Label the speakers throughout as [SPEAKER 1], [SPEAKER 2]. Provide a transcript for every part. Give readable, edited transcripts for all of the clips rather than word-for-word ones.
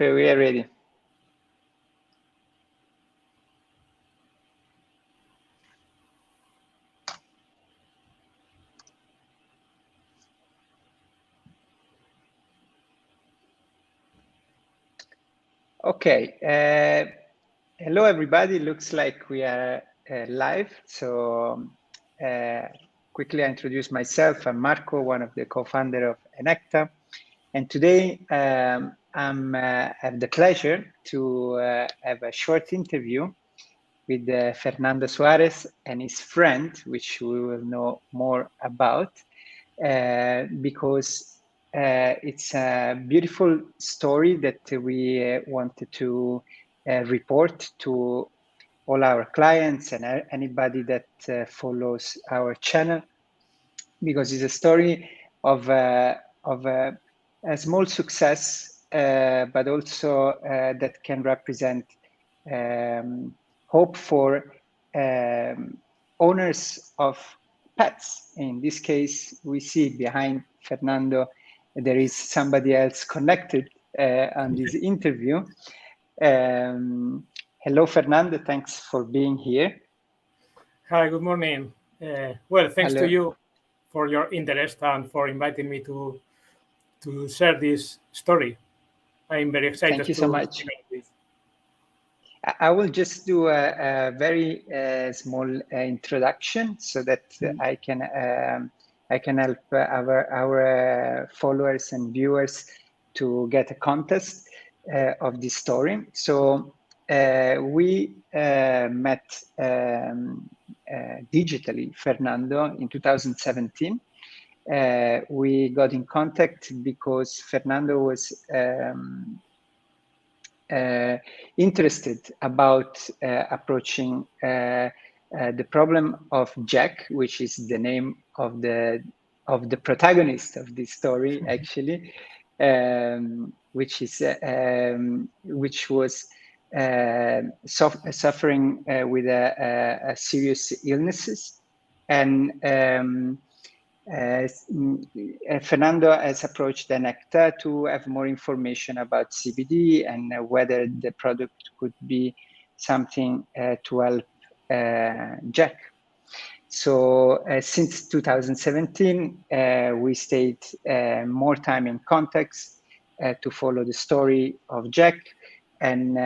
[SPEAKER 1] Okay, we are ready. Okay. Hello, everybody. Looks like we are live. So quickly I introduce myself. I'm Marco, one of the co-founder of Enecta. And today I have the pleasure to have a short interview with Fernando Suarez and his friend, which we will know more about, because it's a beautiful story that we wanted to report to all our clients and anybody that follows our channel, because it's a story of a small success, but also that can represent hope for owners of pets. In this case, we see behind Fernando, there is somebody else connected on this interview. Hello, Fernando. Thanks for being here.
[SPEAKER 2] Hi, good morning. Well, thanks
[SPEAKER 1] Hello.
[SPEAKER 2] to you for your interest and for inviting me to share this story. I'm very excited.
[SPEAKER 1] Thank you so much. I will just do a very small introduction so that I can help our followers and viewers to get a context of this story. So we met digitally, Fernando, in 2017. We got in contact because Fernando was interested about approaching the problem of Jack, which is the name of the protagonist of this story, actually, which was suffering with a serious illnesses, and Fernando has approached Enecta to have more information about CBD and whether the product could be something to help Jack. So since 2017, we stayed more time in context to follow the story of Jack. And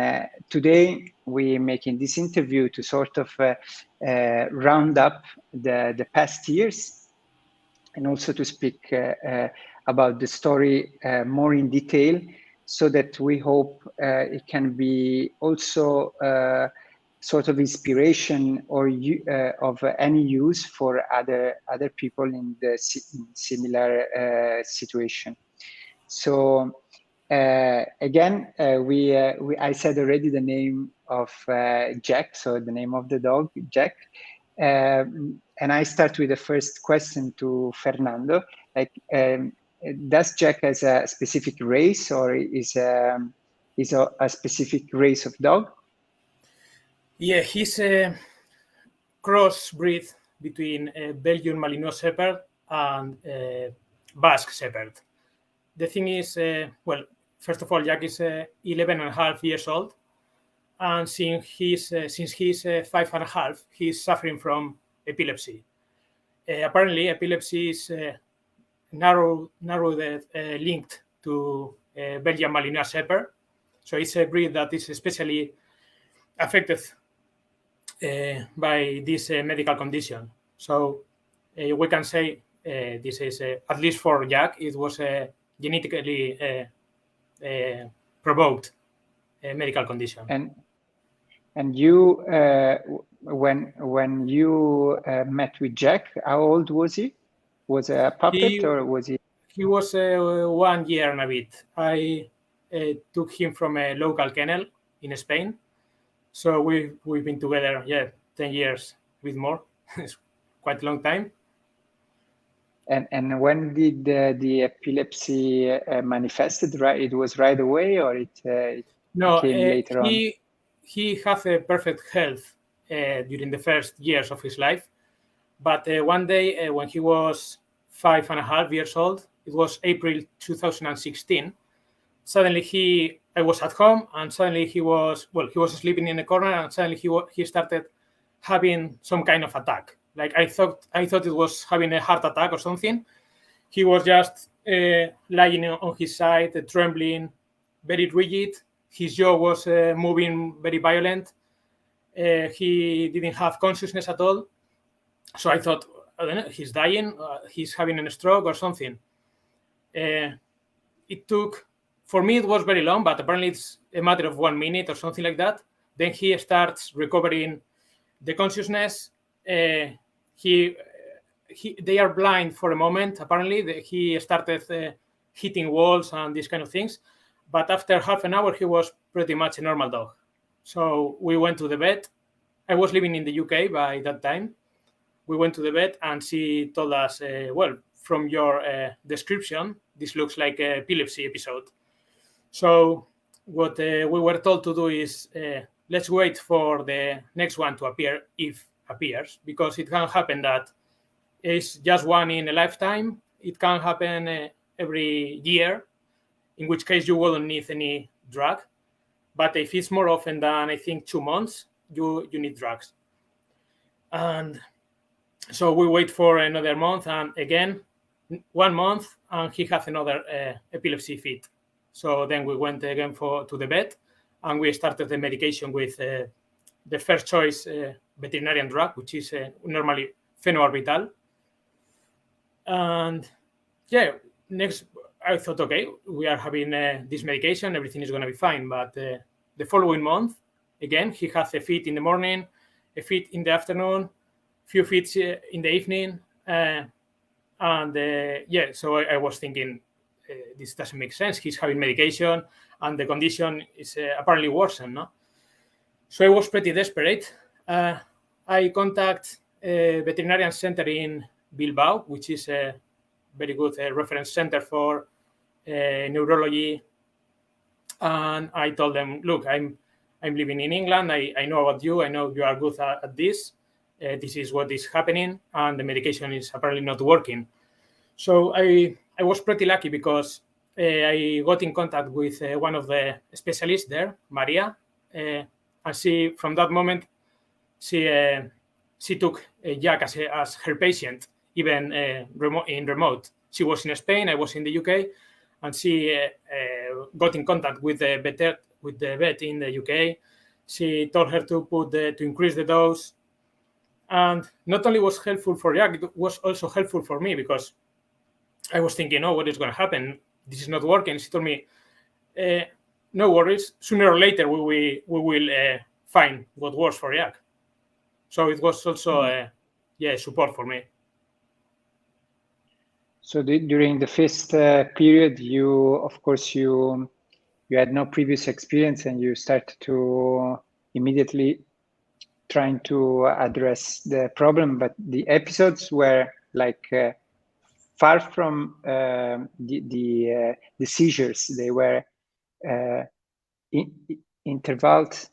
[SPEAKER 1] today we're making this interview to sort of round up the past years, and also to speak about the story more in detail, so that we hope it can be also sort of inspiration or of any use for other people in the similar situation. So again, I said already the name of Jack, so the name of the dog, Jack. And I start with the first question to Fernando. Like, does Jack has a specific race, or is a specific race of dog?
[SPEAKER 2] Yeah, he's a crossbreed between a Belgian Shepherd and Basque Shepherd. The thing is, well, first of all, Jack is 11 and a half years old, and since he's 5.5, he's suffering from epilepsy. Apparently, epilepsy is narrow linked to Belgian Malinois Shepherd, so it's a breed that is especially affected by this medical condition. So we can say this is, at least for Jack, it was a genetically provoked medical condition.
[SPEAKER 1] And you, when you met with Jack, how old was he? Was a puppet, or was he?
[SPEAKER 2] He was 1 year and a bit. I took him from a local kennel in Spain. So we've been together, 10 years with more. It's quite a long time.
[SPEAKER 1] And when did the epilepsy manifested? Right, it was right away, or it came later on?
[SPEAKER 2] He had a perfect health during the first years of his life, but one day when he was 5.5 years old, it was April 2016. Suddenly he I was at home, and suddenly he was sleeping in a corner, and suddenly he started having some kind of attack. Like I thought it was having a heart attack or something. He was just lying on his side, trembling, very rigid. His jaw was moving very violent. He didn't have consciousness at all. So I thought, I don't know, he's dying, he's having a stroke or something. It took, for me, it was very long, but apparently it's a matter of 1 minute or something like that. Then he starts recovering the consciousness. They are blind for a moment. Apparently, he started hitting walls and these kind of things. But after half an hour, he was pretty much a normal dog. So we went to the vet. I was living in the UK by that time. We went to the vet, and she told us, well, from your description, this looks like an epilepsy episode. So what we were told to do is, let's wait for the next one to appear, if appears, because it can happen that it's just one in a lifetime. It can happen every year, in which case you wouldn't need any drug. But if it's more often than, I think, 2 months, you need drugs. And so we wait for another month, and again, 1 month, and he has another epilepsy fit. So then we went again to the vet, and we started the medication with the first choice veterinarian drug, which is normally phenobarbital. And yeah, next I thought, okay, we are having this medication, everything is going to be fine. But the following month, again, he has a fit in the morning, a fit in the afternoon, few fits in the evening. So I was thinking, this doesn't make sense. He's having medication, and the condition is apparently worsened. No? So I was pretty desperate. I contact a veterinarian center in Bilbao, which is a very good reference center for neurology. And I told them, look, I'm living in England. I know about you. I know you are good at this. This is what is happening, and the medication is apparently not working. So I was pretty lucky because I got in contact with one of the specialists there, Maria, and she, from that moment, she took Jack as her patient, even in remote. She was in Spain, I was in the UK, and she got in contact with the vet in the UK. She told her to increase the dose. And not only was helpful for Jack, it was also helpful for me, because I was thinking, oh, what is going to happen? This is not working. She told me, no worries. Sooner or later, we will find what works for Jack. So it was also support for me.
[SPEAKER 1] So during the first period, you had no previous experience, and you started to immediately trying to address the problem, but the episodes were like far from the seizures. They were intervalled,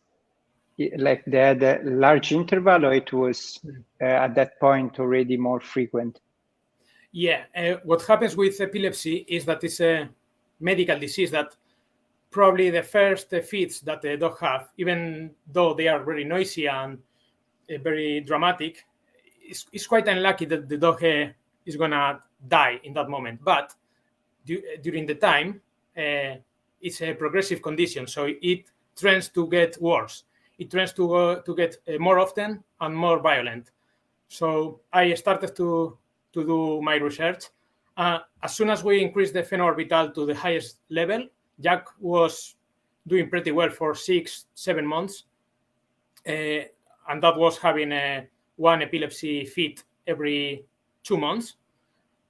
[SPEAKER 1] like they had a large interval, or it was at that point already more frequent?
[SPEAKER 2] Yeah, what happens with epilepsy is that it's a medical disease that probably the first fits that the dog have, even though they are very noisy and very dramatic, it's quite unlucky that the dog is going to die in that moment. But during the time, it's a progressive condition, so it tends to get worse. It tends to get more often and more violent. So I started to do my research. As soon as we increased the phenobarbital to the highest level, Jack was doing pretty well for 6-7 months. And that was having one epilepsy fit every 2 months.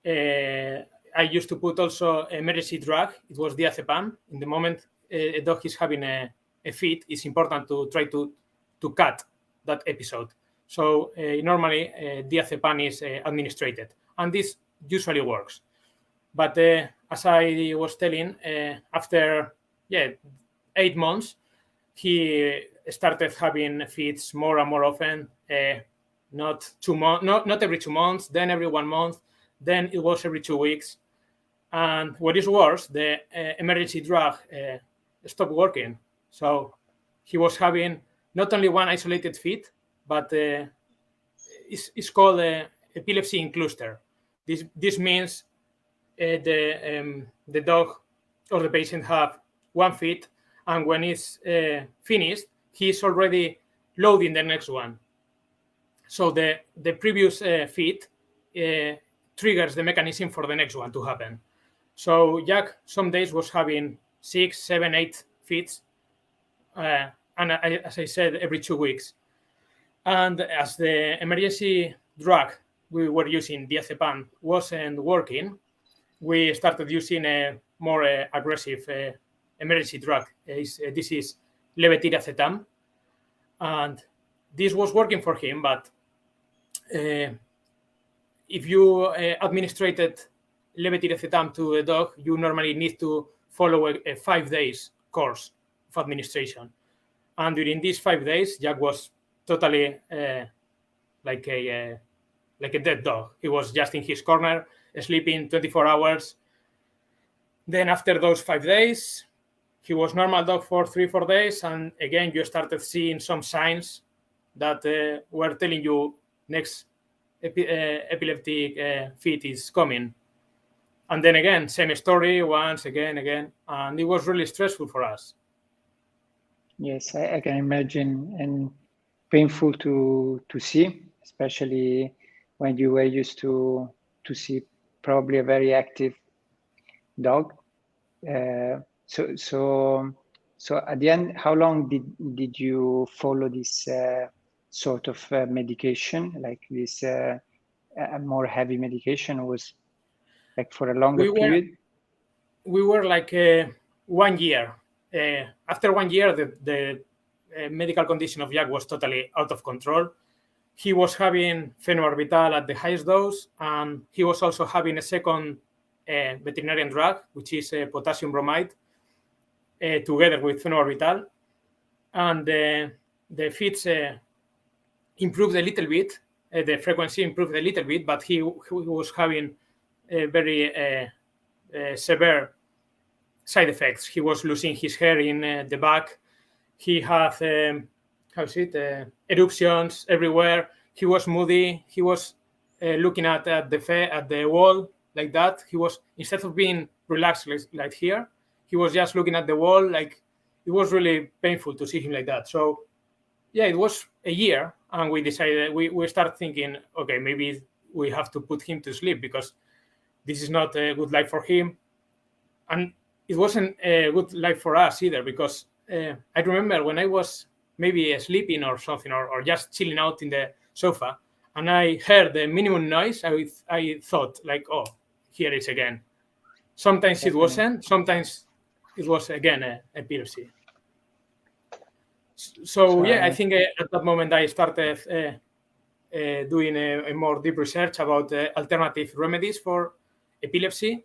[SPEAKER 2] I used to put also emergency drug. It was diazepam. In the moment a dog is having a fit, it's important to try to cut that episode. So normally diazepam is administered, and this usually works. But as I was telling, after 8 months, he started having fits more and more often. Not every 2 months, then every 1 month, then it was every 2 weeks. And what is worse, the emergency drug stopped working. So he was having not only one isolated fit, but it's called epilepsy in cluster. This means the dog or the patient have one fit, and when it's finished, he's already loading the next one. So the previous fit triggers the mechanism for the next one to happen. So Jack some days was having 6, 7, 8 fits, and as I said, every 2 weeks. And as the emergency drug we were using, diazepam, wasn't working, we started using a more aggressive emergency drug. This is levetiracetam, and this was working for him. But if you administrated levetiracetam to a dog, you normally need to follow a 5 days course of administration. And during these 5 days, Jack was totally like a dead dog. He was just in his corner, sleeping 24 hours. Then after those 5 days, he was normal dog for 3-4 days, and again you started seeing some signs that were telling you next epileptic fit is coming. And then again, same story, once again, and it was really stressful for us.
[SPEAKER 1] Yes, I can imagine, and painful to see, especially when you were used to see probably a very active dog. So at the end, how long did you follow this sort of medication, like this more heavy medication? Was like for a longer period?
[SPEAKER 2] We were like 1 year. After 1 year, the medical condition of Jack was totally out of control. He was having phenobarbital at the highest dose, and he was also having a second veterinarian drug, which is potassium bromide, together with phenobarbital. And the fits improved a little bit, the frequency improved a little bit, but he was having very severe side effects. He was losing his hair in the back. He had eruptions everywhere. He was moody. He was looking at the wall like that. He was, instead of being relaxed like here, he was just looking at the wall. Like, it was really painful to see him like that. So yeah, it was a year, and we decided, we started thinking, okay, maybe we have to put him to sleep because this is not a good life for him. And it wasn't a good life for us either, because I remember when I was maybe sleeping or something, or just chilling out in the sofa, and I heard the minimum noise, I thought like, oh, here it is again. Sometimes it wasn't, sometimes it was again epilepsy. So yeah, I think at that moment I started doing a more deep research about alternative remedies for epilepsy.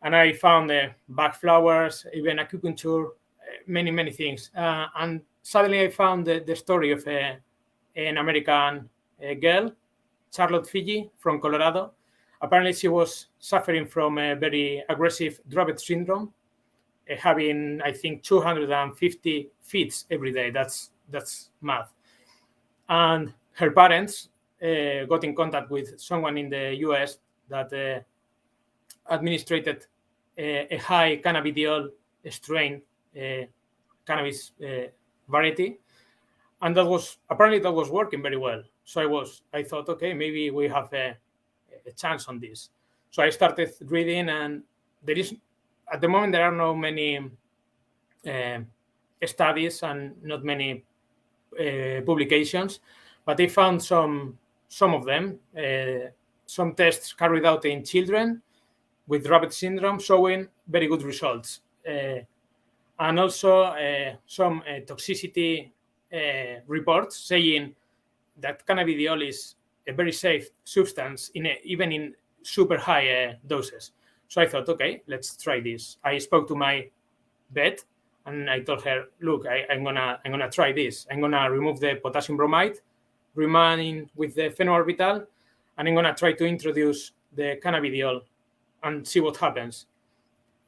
[SPEAKER 2] And I found back flowers, even acupuncture, many things. And suddenly I found the story of an American girl, Charlotte Figi, from Colorado. Apparently she was suffering from a very aggressive Dravet syndrome, having, I think, 250 fits every day. That's math. And her parents got in contact with someone in the US that administrated a high cannabidiol strain cannabis variety, and that was working very well. So I thought, okay, maybe we have a chance on this. So I started reading, and at the moment there are not many studies and not many publications, but I found some of them, some tests carried out in children with Dravet syndrome showing very good results. And also some toxicity reports saying that cannabidiol is a very safe substance, even in super high doses. So I thought, okay, let's try this. I spoke to my vet and I told her, look, I'm gonna try this. I'm gonna remove the potassium bromide, remain with the phenobarbital, and I'm gonna try to introduce the cannabidiol and see what happens.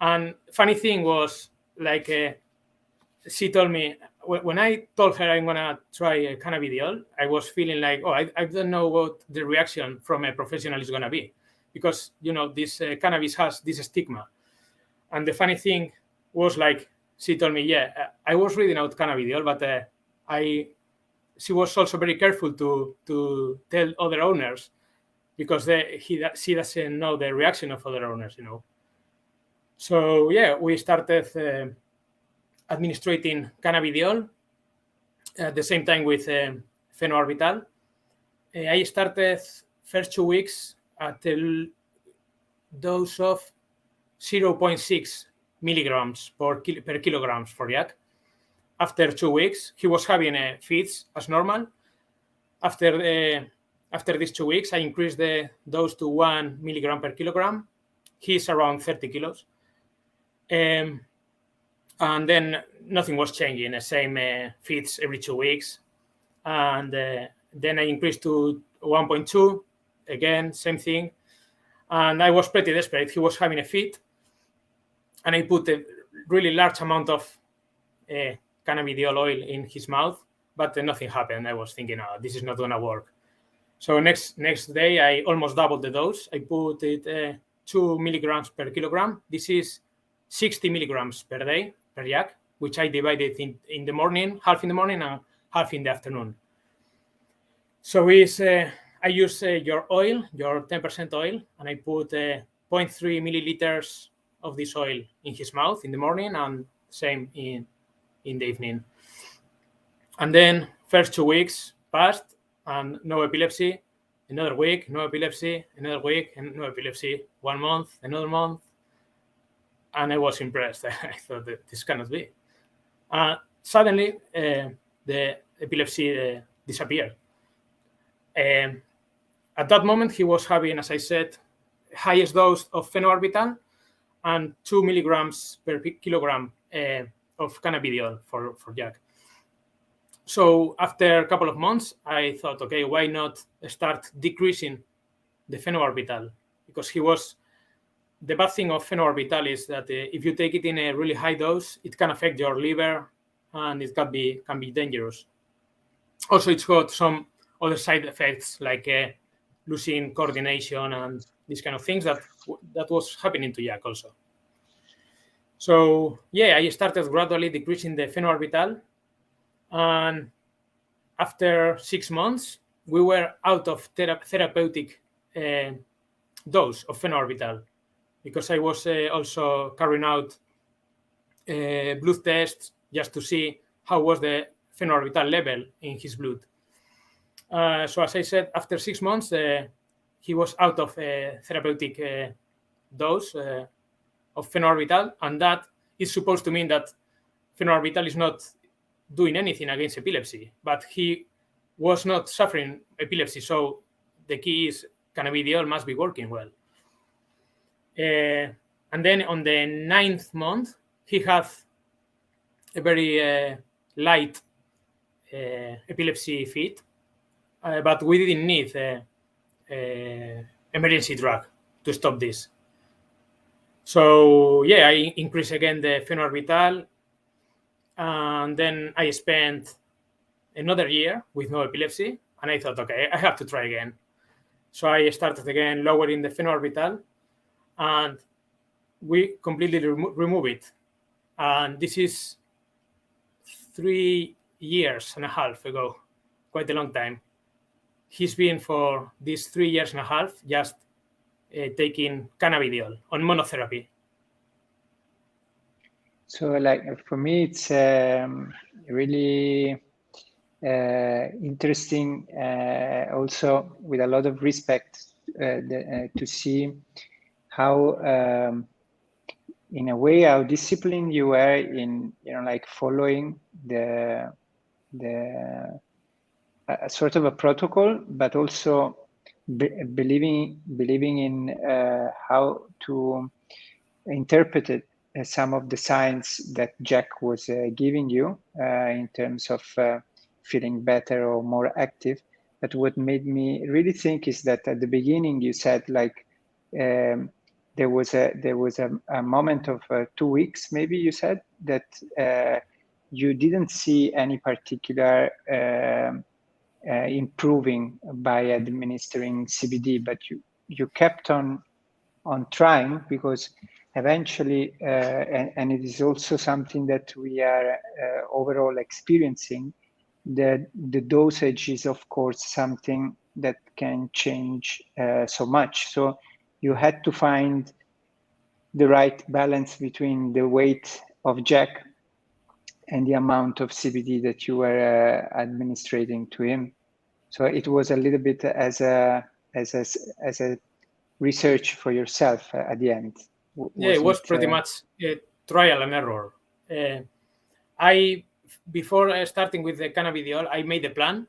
[SPEAKER 2] And funny thing was, like she told me, when I told her I'm gonna try cannabidiol, I was feeling like, oh, I don't know what the reaction from a professional is gonna be, because this cannabis has this stigma. And the funny thing was, like, she told me, yeah, I was reading out cannabidiol, but she was also very careful to tell other owners, because she doesn't know the reaction of other owners, So yeah, we started administrating cannabidiol at the same time with phenobarbital. I started first 2 weeks at a dose of 0.6 milligrams per kilograms for Jack. After 2 weeks, he was having fits as normal. After these 2 weeks, I increased the dose to 1 milligram per kilogram. He's around 30 kilos. And then nothing was changing, the same fits every 2 weeks. And then I increased to 1.2, again, same thing. And I was pretty desperate. He was having a fit, and I put a really large amount of cannabidiol oil in his mouth, but nothing happened. I was thinking, oh, this is not going to work. So next day, I almost doubled the dose. I put it 2 milligrams per kilogram. This is 60 milligrams per day per yak, which I divided in the morning, half in the morning and half in the afternoon. So I use your oil, your 10% oil, and I put 0.3 milliliters of this oil in his mouth in the morning, and same in the evening. And then first 2 weeks passed and no epilepsy. Another week, no epilepsy. Another week, and no epilepsy. 1 month, another month. And I was impressed. I thought that this cannot be. Suddenly, the epilepsy disappeared. At that moment, he was having, as I said, highest dose of phenobarbital and 2 milligrams per kilogram of cannabidiol for Jack. So after a couple of months, I thought, okay, why not start decreasing the phenobarbital? Because the bad thing of phenobarbital is that if you take it in a really high dose, it can affect your liver, and it can be dangerous. Also, it's got some other side effects, like losing coordination and these kind of things that was happening to Jack also. So yeah, I started gradually decreasing the phenobarbital, and after 6 months, we were out of therapeutic dose of phenobarbital, because I was also carrying out blood tests just to see how was the phenobarbital level in his blood. So as I said, after 6 months, he was out of therapeutic dose of phenobarbital, and that is supposed to mean that phenobarbital is not doing anything against epilepsy, but he was not suffering epilepsy. So the key is cannabidiol must be working well. And then on the 9th month, he had a very light epilepsy fit, but we didn't need emergency drug to stop this. So yeah, I increased again the phenobarbital, and then I spent another year with no epilepsy, and I thought, okay, I have to try again. So I started again lowering the phenobarbital, and we completely remove it. And this is 3.5 years ago, quite a long time. He's been for these 3.5 years just taking cannabidiol on monotherapy.
[SPEAKER 1] So, like, for me, it's really interesting, also with a lot of respect to see how, in a way, how disciplined you are in, like following the sort of a protocol, but also believing in how to interpret it, some of the signs that Jack was giving you in terms of feeling better or more active. But what made me really think is that at the beginning you said, like, there was a moment of 2 weeks, maybe you said, that you didn't see any particular improving by administering CBD, but you kept on trying, because eventually, and it is also something that we are overall experiencing, the dosage is of course something that can change so much. So you had to find the right balance between the weight of Jack and the amount of CBD that you were administrating to him. So it was a little bit as a research for yourself at the end.
[SPEAKER 2] It was pretty much trial and error. Before starting with the cannabidiol, I made a plan,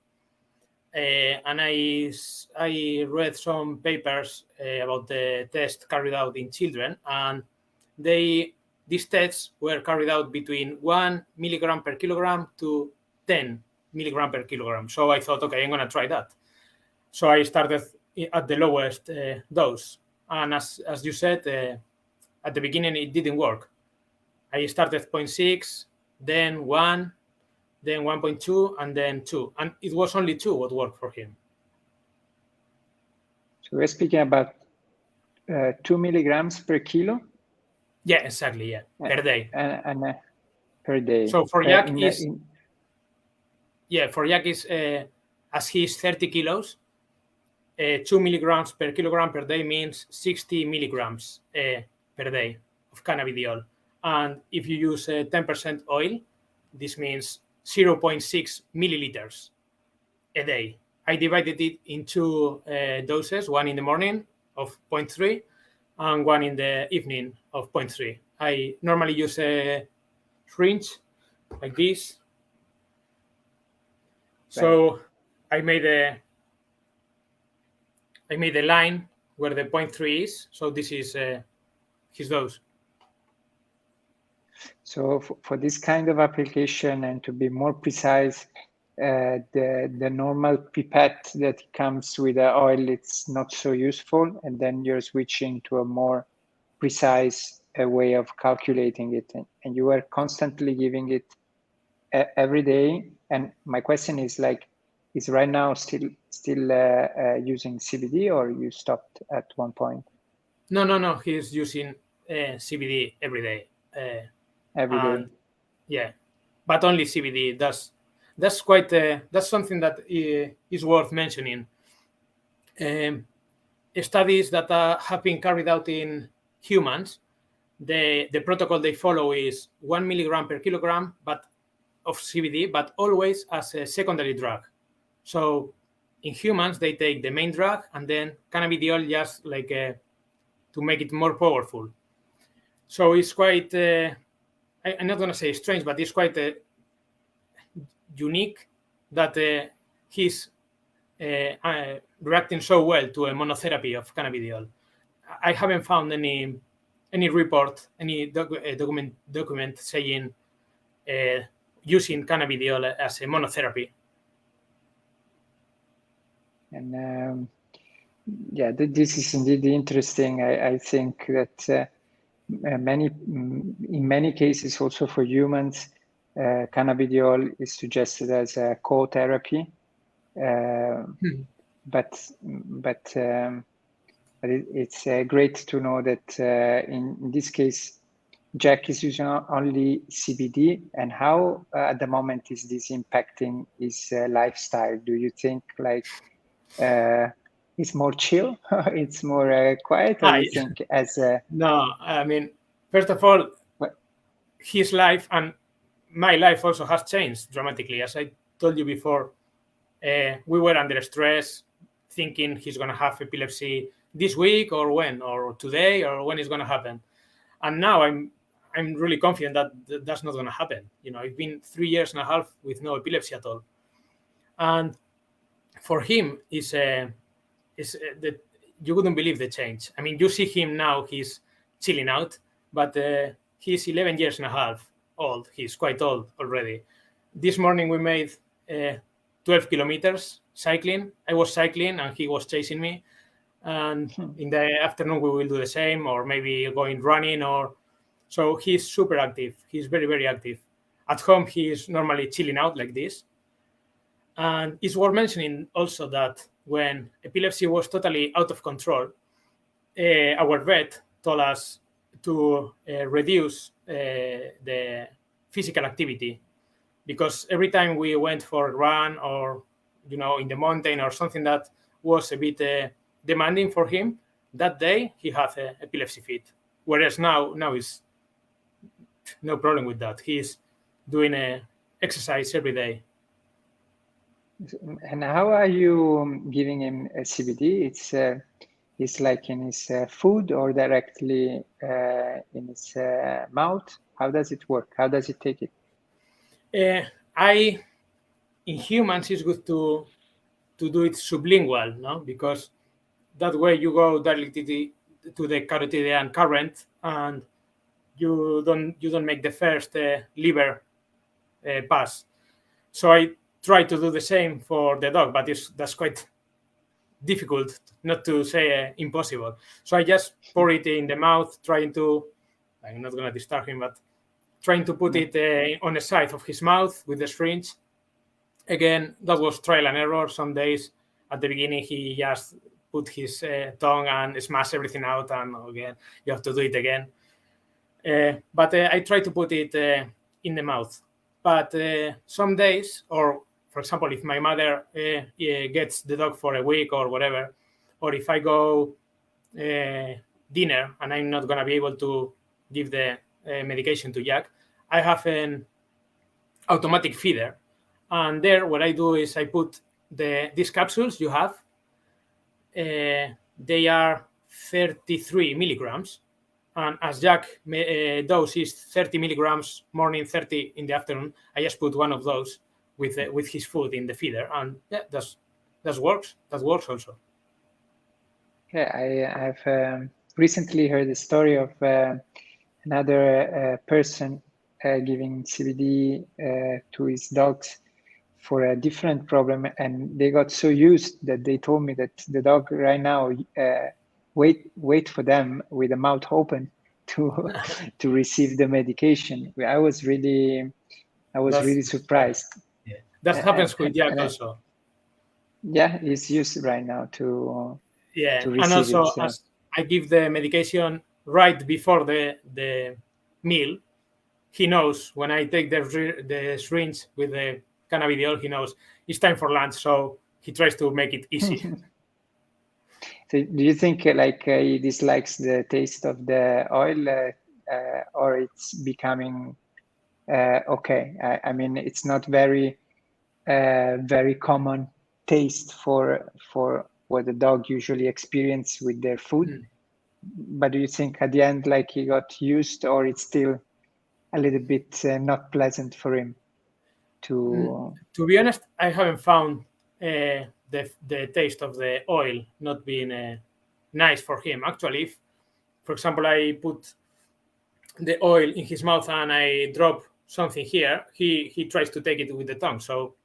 [SPEAKER 2] and I read some papers about the test carried out in children, and these tests were carried out between 1 milligram per kilogram to 10 milligram per kilogram. So I thought, okay, I'm going to try that. So I started at the lowest dose, and as you said, at the beginning it didn't work. I started 0.6, then 1, then 1.2, and then 2. And it was only 2 what worked for him.
[SPEAKER 1] So we're speaking about 2 milligrams per kilo?
[SPEAKER 2] Yeah, exactly, yeah, per day.
[SPEAKER 1] And per day.
[SPEAKER 2] So for Jack for Jack is, as he is 30 kilos, 2 milligrams per kilogram per day means 60 milligrams per day of cannabidiol. And if you use 10% oil, this means 0.6 milliliters a day. I divided it in 2 doses, one in the morning of 0.3 and one in the evening of 0.3. I normally use a syringe like this. So I made a line where the 0.3 is. So this is his dose.
[SPEAKER 1] So for this kind of application, and to be more precise, the normal pipette that comes with the oil, it's not so useful. And then you're switching to a more precise way of calculating it. And you are constantly giving it every day. And my question is like, is right now still using CBD, or you stopped at one point?
[SPEAKER 2] No. He's using CBD every day.
[SPEAKER 1] Every day.
[SPEAKER 2] Yeah, but only CBD. That's quite that's something that is worth mentioning. Studies that have been carried out in humans, the protocol they follow is 1 milligram per kilogram of CBD, but always as a secondary drug. So in humans, they take the main drug and then cannabidiol just like to make it more powerful. So it's quite, I'm not going to say strange, but it's quite unique that he's reacting so well to a monotherapy of cannabidiol. I haven't found any report, any document saying using cannabidiol as a monotherapy.
[SPEAKER 1] And this is indeed interesting. I think that in many cases, also for humans, cannabidiol is suggested as a co-therapy. But it's great to know that in this case, Jack is using only CBD. And how at the moment is this impacting his lifestyle? Do you think like it's more chill? It's more quiet? Or you think as a...
[SPEAKER 2] No, I mean, first of all, his life and my life also has changed dramatically. As I told you before, we were under stress, thinking he's going to have epilepsy this week or when, or today, or when it's going to happen. And now I'm really confident that that's not going to happen. You know, it's been 3 years and a half with no epilepsy at all. And for him, that you wouldn't believe the change. I mean, you see him now, he's chilling out, but he's 11 years and a half old. He's quite old already. This morning we made 12 kilometers cycling. I was cycling and he was chasing me. And in the afternoon we will do the same, or maybe going running. So he's super active. He's very, very active. At home, he is normally chilling out like this. And it's worth mentioning also that when epilepsy was totally out of control, our vet told us to reduce the physical activity, because every time we went for a run or in the mountain or something that was a bit demanding for him, that day he had an epilepsy fit. Whereas now is no problem with that. He's doing exercise every day.
[SPEAKER 1] And how are you giving him a CBD? It's like in his food or directly in his mouth? How does it work? How does he take it?
[SPEAKER 2] In humans, it's good to do it sublingual, no? Because that way you go directly to the carotid current, and you don't make the first liver pass. So I try to do the same for the dog, but that's quite difficult, not to say impossible. So I just pour it in the mouth, I'm not going to disturb him, but trying to put it on the side of his mouth with the syringe. Again, that was trial and error. Some days at the beginning, he just put his tongue and smash everything out, and again, you have to do it again. But I try to put it in the mouth. But some days, or for example, if my mother gets the dog for a week or whatever, or if I go dinner and I'm not going to be able to give the medication to Jack, I have an automatic feeder. And there, what I do is I put these capsules you have. They are 33 milligrams. And as Jack dose is 30 milligrams morning, 30 in the afternoon, I just put one of those with his food in the feeder. And yeah, that works. That works also.
[SPEAKER 1] Yeah, I've recently heard the story of another person giving CBD to his dogs for a different problem, and they got so used that they told me that the dog right now wait for them with the mouth open to receive the medication. I was really surprised.
[SPEAKER 2] Yeah. That happens with Jack also.
[SPEAKER 1] Yeah, he's used right now to receive
[SPEAKER 2] and also
[SPEAKER 1] it, so.
[SPEAKER 2] as I give the medication right before the meal, he knows when I take the syringe with the cannabidiol, he knows it's time for lunch, so he tries to make it easy.
[SPEAKER 1] So do you think he dislikes the taste of the oil, or it's becoming okay? I mean, it's not very common taste for what the dog usually experience with their food. But do you think at the end, he got used, or it's still a little bit not pleasant for him to?
[SPEAKER 2] To be honest, I haven't found the taste of the oil not being nice for him. Actually, if, for example, I put the oil in his mouth and I drop something here, he tries to take it with the tongue. So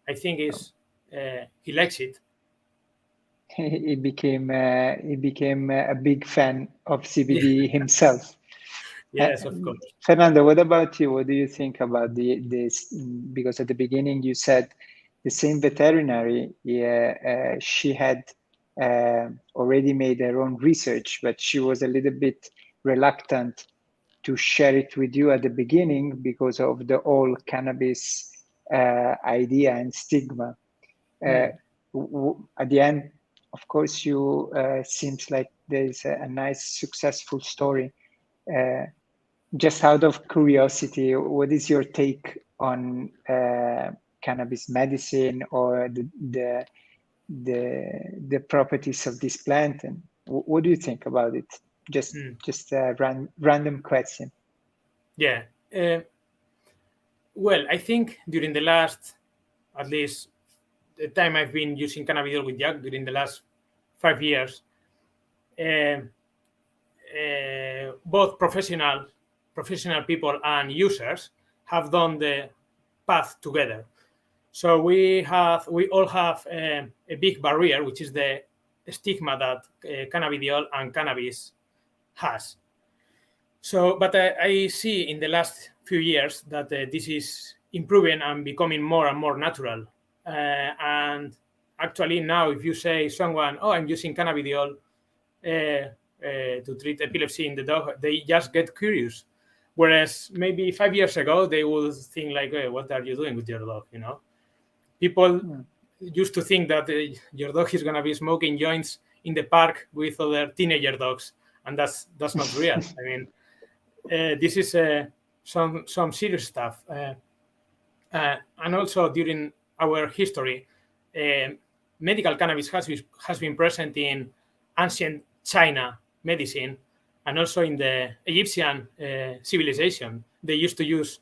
[SPEAKER 2] I think he likes it.
[SPEAKER 1] He became a big fan of CBD himself.
[SPEAKER 2] Yes, of course.
[SPEAKER 1] Fernando, what about you? What do you think about this? Because at the beginning you said the same veterinary, she had already made her own research, but she was a little bit reluctant to share it with you at the beginning because of the whole cannabis idea and stigma. At the end, of course, you seems like there's a nice, successful story. Just out of curiosity, what is your take on cannabis medicine or the properties of this plant, and what do you think about it? Just a random question.
[SPEAKER 2] Yeah. Well, I think during the last, at least the time I've been using cannabidiol with Jack, during the last 5 years, both professional people and users have done the path together. So we all have a big barrier, which is the stigma that cannabidiol and cannabis has. So, but I see in the last few years that this is improving and becoming more and more natural. And actually now, if you say someone, "Oh, I'm using cannabidiol to treat epilepsy in the dog," they just get curious. Whereas maybe 5 years ago, they would think like, hey, "What are you doing with your dog?" You know, people used to think that your dog is gonna be smoking joints in the park with other teenager dogs, and that's not real. I mean, this is some serious stuff. And also during our history, medical cannabis has been present in ancient China medicine, and also in the Egyptian civilization. They used to use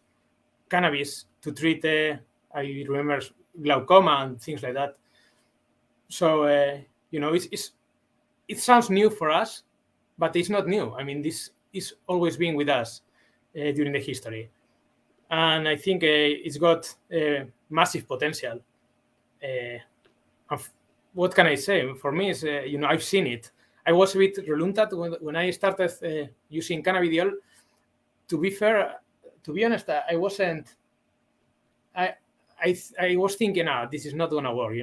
[SPEAKER 2] cannabis to treat, I remember, glaucoma and things like that. So, it sounds new for us, but it's not new. I mean, this is always been with us during the history. And I think it's got massive potential. What can I say? For me, is I've seen it. I was a bit reluctant when I started using cannabidiol. To be fair, to be honest, I wasn't. I was thinking, this is not gonna work.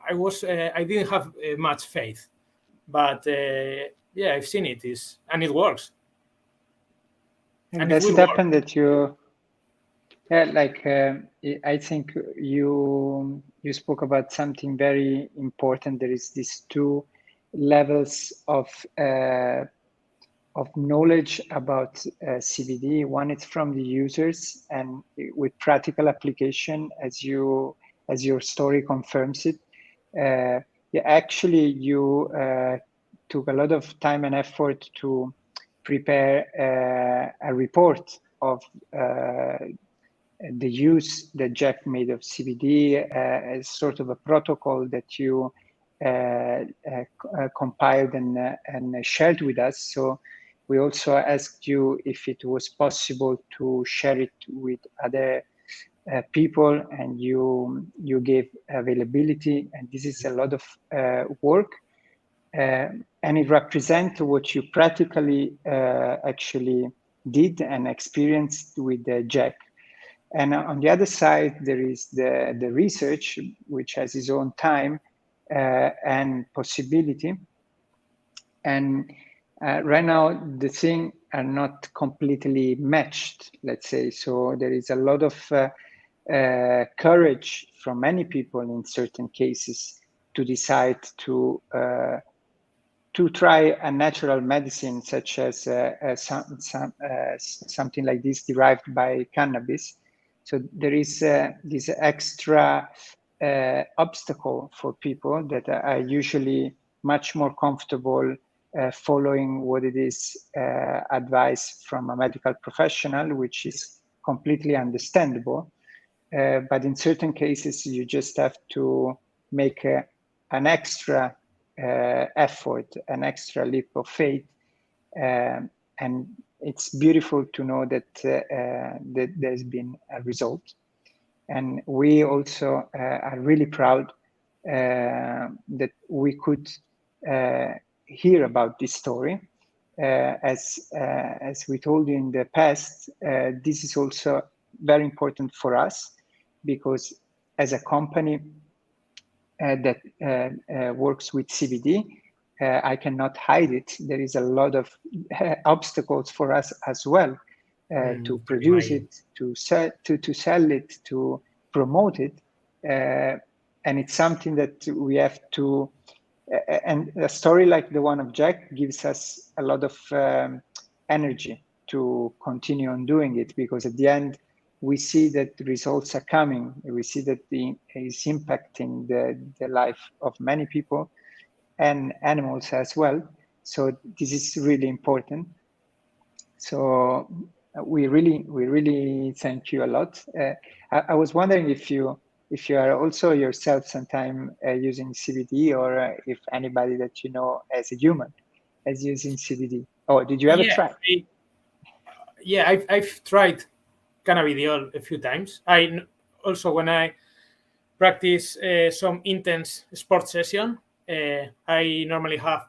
[SPEAKER 2] I didn't have much faith, but I've seen it and it works.
[SPEAKER 1] And does it happen that you? Yeah, I think you spoke about something very important. There is these two levels of knowledge about CBD. One is from the users, and with practical application, as your story confirms it. Actually, you took a lot of time and effort to prepare a report of the use that Jack made of CBD as sort of a protocol that you compiled and shared with us. So we also asked you if it was possible to share it with other people, and you gave availability. And this is a lot of work, and it represents what you practically actually did and experienced with Jack. And on the other side, there is the research, which has its own time and possibility. And right now, the things are not completely matched, let's say. So there is a lot of courage from many people in certain cases to decide to try a natural medicine, such as something like this derived by cannabis. So there is this extra obstacle for people that are usually much more comfortable following what it is advice from a medical professional, which is completely understandable. But in certain cases, you just have to make an extra effort, an extra leap of faith. And it's beautiful to know that there's been a result. And we also are really proud that we could hear about this story. As we told you in the past, this is also very important for us, because as a company that works with CBD, I cannot hide it. There is a lot of obstacles for us as well to produce it, to sell it, to promote it, and it's something that we have to. And a story like the one of Jack gives us a lot of energy to continue on doing it, because at the end we see that the results are coming. We see that it's impacting the life of many people and animals as well. So this is really important. So we really thank you a lot. I was wondering if you are also yourself sometime using CBD, or if anybody that you know as a human is using CBD. Oh, did you ever try?
[SPEAKER 2] I've tried cannabidiol a few times. I also, when I practice some intense sports session, I normally have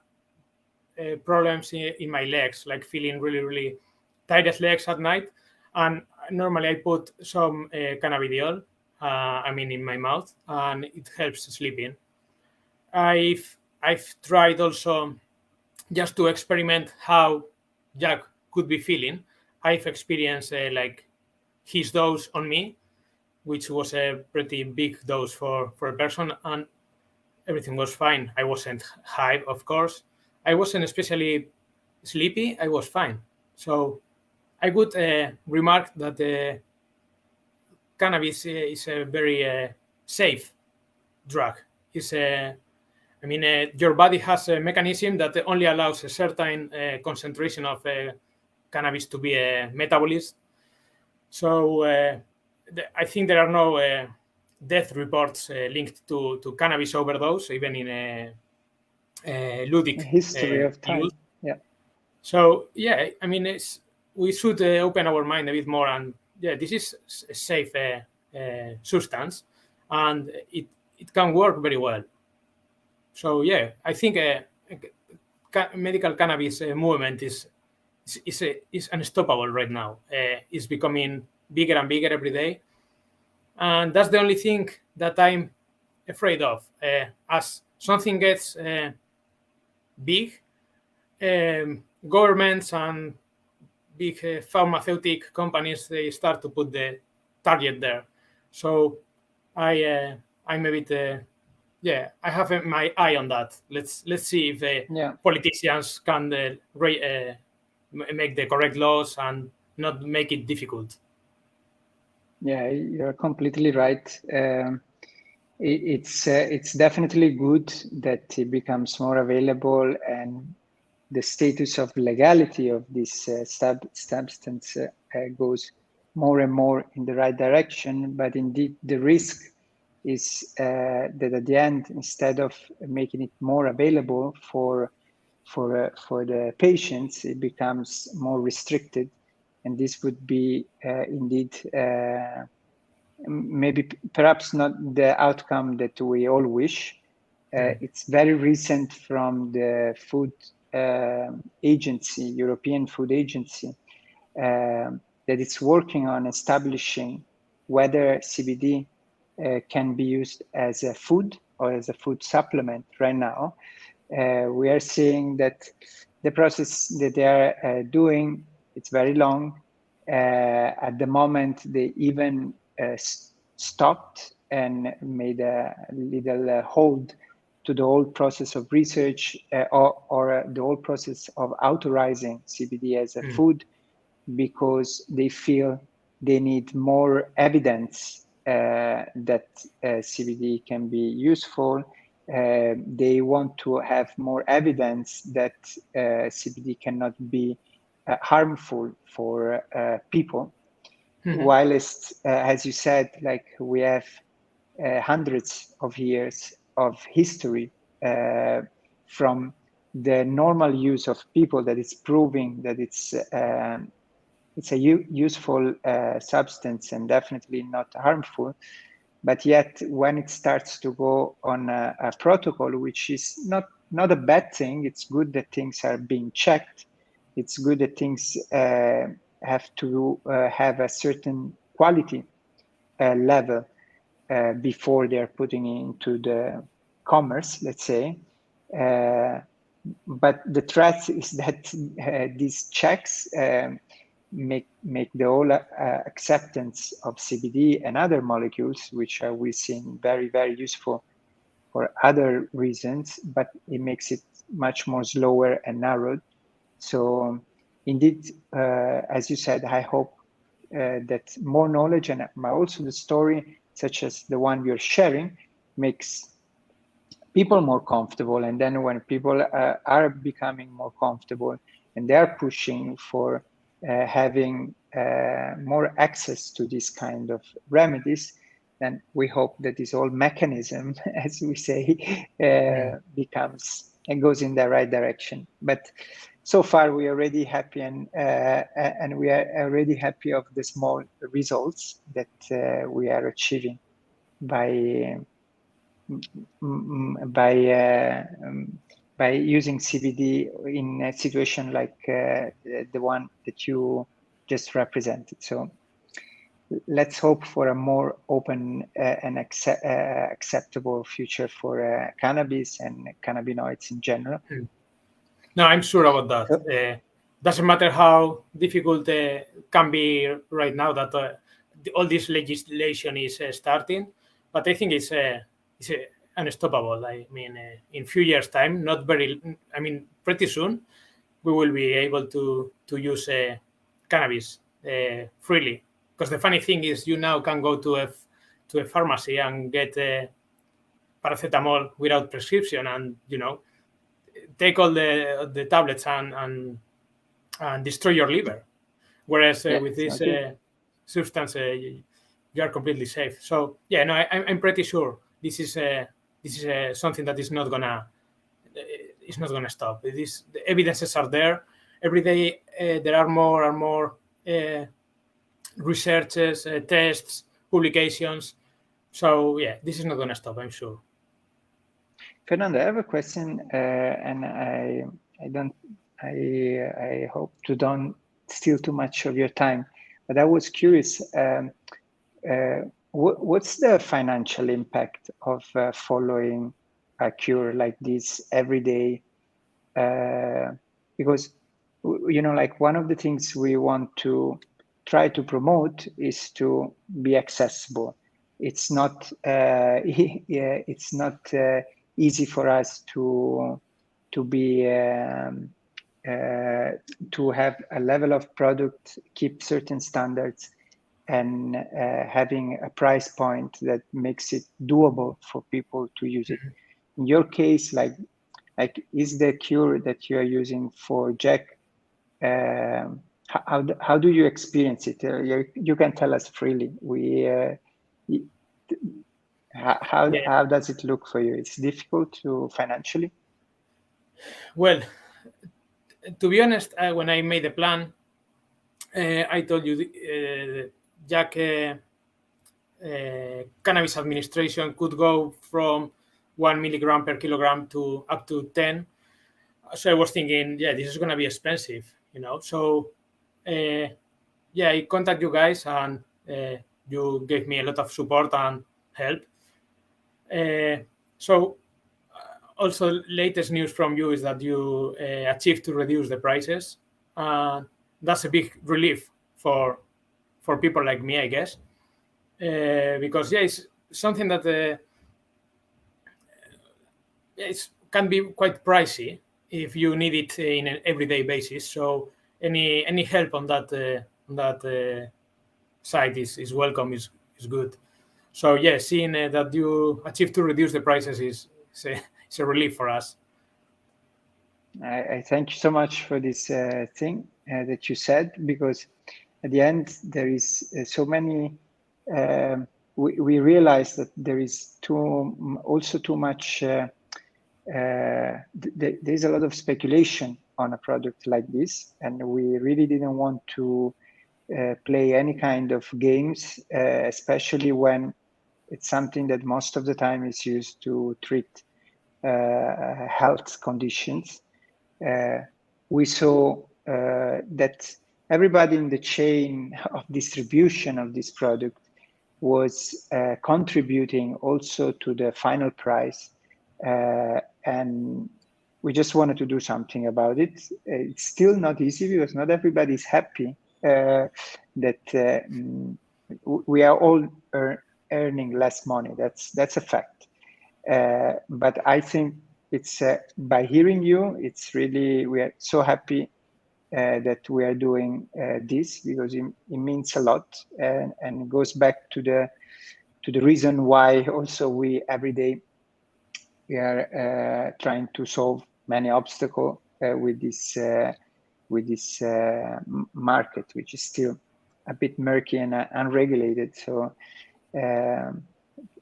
[SPEAKER 2] problems in my legs, like feeling really tired legs at night. And normally I put some cannabidiol, in my mouth, and it helps sleeping. I've tried also just to experiment how Jack could be feeling. I've experienced like his dose on me, which was a pretty big dose for a person, and everything was fine. I wasn't high, of course. I wasn't especially sleepy. I was fine. So I would remark that cannabis is a very safe drug. Your body has a mechanism that only allows a certain concentration of cannabis to be a metabolist. So I think there are no death reports linked to cannabis overdose, even in a ludic
[SPEAKER 1] history of time.
[SPEAKER 2] use.
[SPEAKER 1] Yeah.
[SPEAKER 2] So yeah, we should open our mind a bit more, and yeah, this is a safe substance, and it can work very well. So yeah, I think medical cannabis movement is unstoppable right now. It's becoming bigger and bigger every day, and that's the only thing that I'm afraid of. As something gets big, governments and big pharmaceutical companies, they start to put the target there. So I'm a bit I have my eye on that. Let's see if politicians can make the correct laws and not make it difficult.
[SPEAKER 1] Yeah, you're completely right. It's definitely good that it becomes more available, and the status of legality of this substance goes more and more in the right direction. But indeed, the risk is that at the end, instead of making it more available for the patients, it becomes more restricted, and this would be indeed maybe perhaps not the outcome that we all wish. It's very recent from the food agency, European Food Agency, that it's working on establishing whether CBD can be used as a food or as a food supplement right now. We are seeing that the process that they are doing, it's very long. At the moment, they even stopped and made a little hold to the whole process of research or the whole process of authorizing CBD as a food, because they feel they need more evidence that CBD can be useful. They want to have more evidence that CBD cannot be harmful for people. Whilst, as you said, like we have hundreds of years of history from the normal use of people that is proving that it's a useful substance and definitely not harmful. But yet, when it starts to go on a protocol, which is not a bad thing, it's good that things are being checked. It's good that things have to have a certain quality level before they're putting into the commerce, let's say. But the threat is that these checks make the whole acceptance of CBD and other molecules, which are we seeing very, very useful for other reasons, but it makes it much more slower and narrowed. So indeed, as you said, I hope that more knowledge and also the story, such as the one you're sharing, makes people more comfortable. And then when people are becoming more comfortable and they're pushing for having more access to this kind of remedies, then we hope that this whole mechanism, as we say, becomes and goes in the right direction. But so far, we are already happy, and we are already happy of the small results that we are achieving by using CBD in a situation like the one that you just represented. So let's hope for a more open and acceptable future for cannabis and cannabinoids in general.
[SPEAKER 2] No, I'm sure about that. Doesn't matter how difficult can be right now that all this legislation is starting, but I think it's unstoppable. I mean, in few years' time, pretty soon, we will be able to use cannabis freely. Because the funny thing is, you now can go to a pharmacy and get paracetamol without prescription, and take all the tablets and destroy your liver. Whereas with this substance, you are completely safe. So yeah, no, I'm pretty sure this is something that is not gonna stop. The evidences are there. Every day there are more and more researches, tests, publications. So yeah, this is not gonna stop, I'm sure.
[SPEAKER 1] Fernando, I have a question, and I hope to don't steal too much of your time, but I was curious, what's the financial impact of following a cure like this every day? Because, like one of the things we want to try to promote is to be accessible. It's not easy for us to have a level of product, keep certain standards, and having a price point that makes it doable for people to use it. In your case, like is the cure that you are using for Jack, how do you experience it? You can tell us freely. How does it look for you? It's difficult financially?
[SPEAKER 2] Well, to be honest, when I made the plan, I told you Jack cannabis administration could go from 1 milligram per kilogram to up to 10. So I was thinking, this is going to be expensive, So, I contact you guys, and you gave me a lot of support and help. Also, latest news from you is that you achieved to reduce the prices. That's a big relief for people like me, I guess, because it's something that it can be quite pricey if you need it in an everyday basis. So any help on that side is welcome, is good. So seeing that you achieved to reduce the prices is a relief for us.
[SPEAKER 1] I thank you so much for this thing that you said, because at the end there is so many. We realize that there is too much. There's a lot of speculation on a product like this, and we really didn't want to play any kind of games, especially when it's something that most of the time is used to treat health conditions. We saw that everybody in the chain of distribution of this product was contributing also to the final price, and we just wanted to do something about it. It's still not easy because not everybody is happy that we are all earning less money. That's a fact. But I think it's by hearing you, it's really, we are so happy that we are doing this, because it means a lot, and goes back to the reason why also we every day we are trying to solve many obstacles with this market, which is still a bit murky and unregulated. So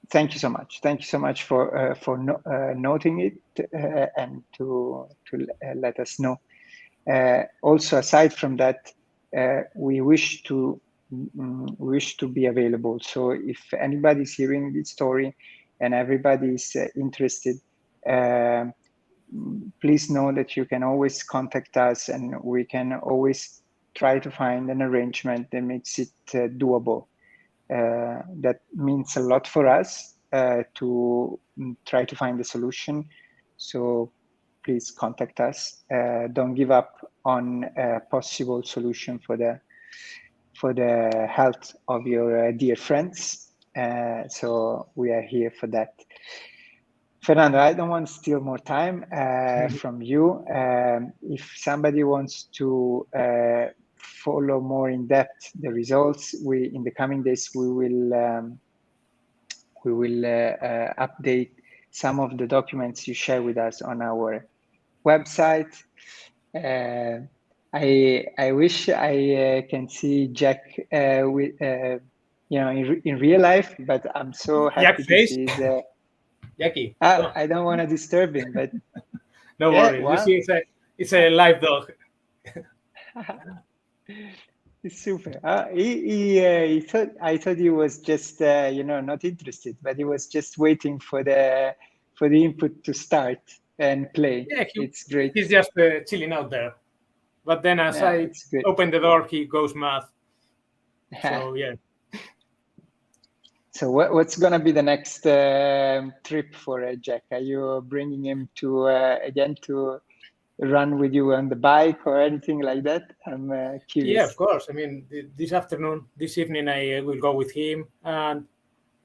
[SPEAKER 1] thank you so much. Thank you so much for noting it and to let us know. Also, aside from that, we wish to be available. So if anybody's hearing this story and everybody is interested, please know that you can always contact us, and we can always try to find an arrangement that makes it doable. That means a lot for us to try to find a solution. So please contact us. Don't give up on a possible solution for the health of your dear friends. So we are here for that. Fernando, I don't want to steal more time from you. If somebody wants to follow more in depth the results, in the coming days we will update some of the documents you share with us on our website. I wish I can see Jack with in real life, but I'm so happy to see the.
[SPEAKER 2] Jackie.
[SPEAKER 1] I don't want to disturb him, but
[SPEAKER 2] no worries. Well, you see, it's a live dog.
[SPEAKER 1] It's super. I thought he was just not interested, but he was just waiting for the input to start and play.
[SPEAKER 2] Yeah,
[SPEAKER 1] it's great.
[SPEAKER 2] He's just chilling out there. But then as I open the door, he goes mad. So yeah.
[SPEAKER 1] So what's gonna be the next trip for Jack? Are you bringing him to again to run with you on the bike or anything like that? I'm curious.
[SPEAKER 2] Yeah, of course. I mean, this evening, I will go with him, and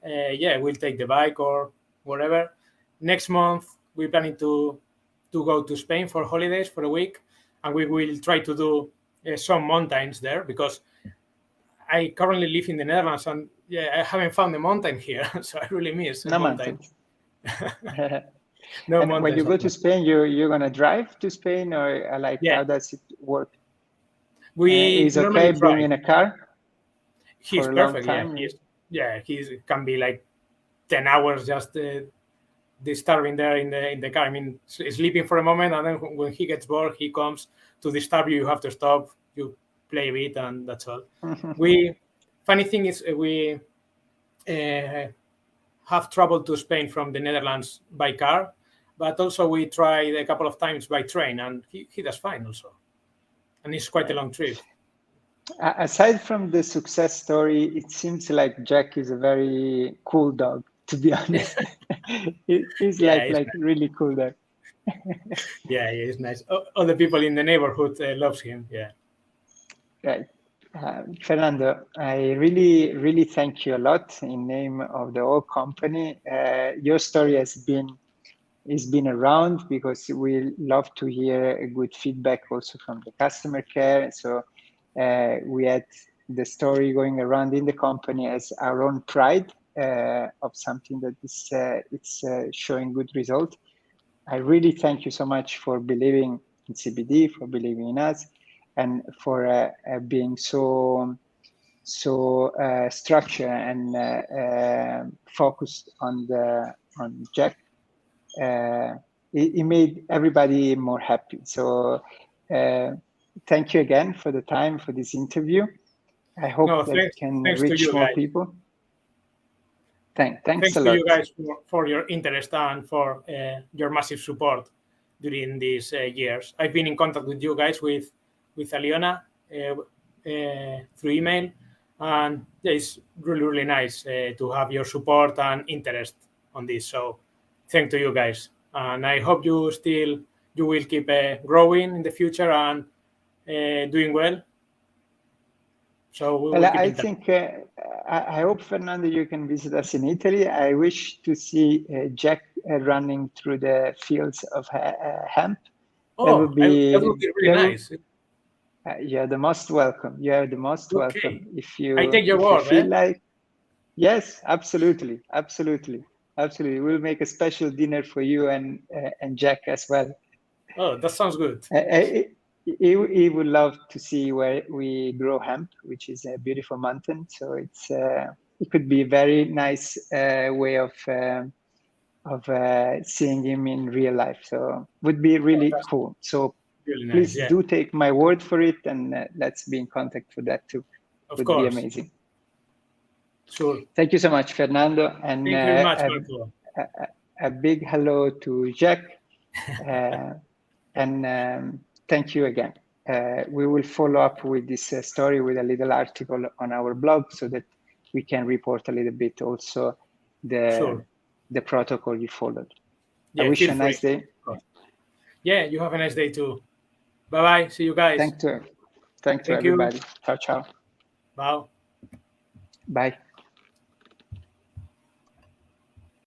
[SPEAKER 2] we'll take the bike or whatever. Next month, we're planning to go to Spain for holidays for a week, and we will try to do some mountains there because I currently live in the Netherlands, and I haven't found a mountain here, so I really miss a mountain.
[SPEAKER 1] No mountains. When you go to Spain, you're gonna drive to Spain, or how does it work? Is okay being in a car?
[SPEAKER 2] He's perfect. He can be like 10 hours just disturbing there in the car. I mean, sleeping for a moment, and then when he gets bored, he comes to disturb you. You have to stop. You play a bit, and that's all. Funny thing is, we have traveled to Spain from the Netherlands by car, but also we tried a couple of times by train, and he does fine also. And it's quite a long trip.
[SPEAKER 1] Aside from the success story, it seems like Jack is a very cool dog, to be honest. He's like really cool dog.
[SPEAKER 2] Yeah, he's nice. All the people in the neighborhood loves him. Yeah.
[SPEAKER 1] Right. Fernando, I really, really thank you a lot in name of the whole company. Your story has been around because we love to hear a good feedback also from the customer care. So we had the story going around in the company as our own pride of something that is it's showing good result. I really thank you so much for believing in CBD, for believing in us, and for being so structured and focused on Jack. It made everybody more happy. So thank you again for the time for this interview. I hope that can reach more people. Thanks a lot.
[SPEAKER 2] Thanks to you guys for your interest and for your massive support during these years. I've been in contact with you guys with Aliona through email, and it's really, really nice to have your support and interest on this. So thank to you guys, and I hope you will keep growing in the future and doing well. So
[SPEAKER 1] I think I hope, Fernando, you can visit us in Italy. I wish to see Jack running through the fields of hemp.
[SPEAKER 2] That would be really nice.
[SPEAKER 1] You're the most welcome. Welcome. If you,
[SPEAKER 2] I take your word.
[SPEAKER 1] Feel like, yes, absolutely. We'll make a special dinner for you and Jack as well.
[SPEAKER 2] Oh, that sounds good.
[SPEAKER 1] He would love to see where we grow hemp, which is a beautiful mountain. So it could be a very nice way of seeing him in real life. So would be really cool. So really please do take my word for it, and let's be in contact for that too. Would be amazing.
[SPEAKER 2] Sure.
[SPEAKER 1] Thank you so much, Fernando, and
[SPEAKER 2] thank you very much, Marco.
[SPEAKER 1] A big hello to Jack, and thank you again. we will follow up with this story with a little article on our blog so that we can report a little bit also the protocol you followed.
[SPEAKER 2] Yeah,
[SPEAKER 1] I wish you a nice day.
[SPEAKER 2] Yeah, you have a nice day too. Bye-bye. See you guys.
[SPEAKER 1] Thank to everybody. Ciao, ciao.
[SPEAKER 2] Bye.
[SPEAKER 1] Bye.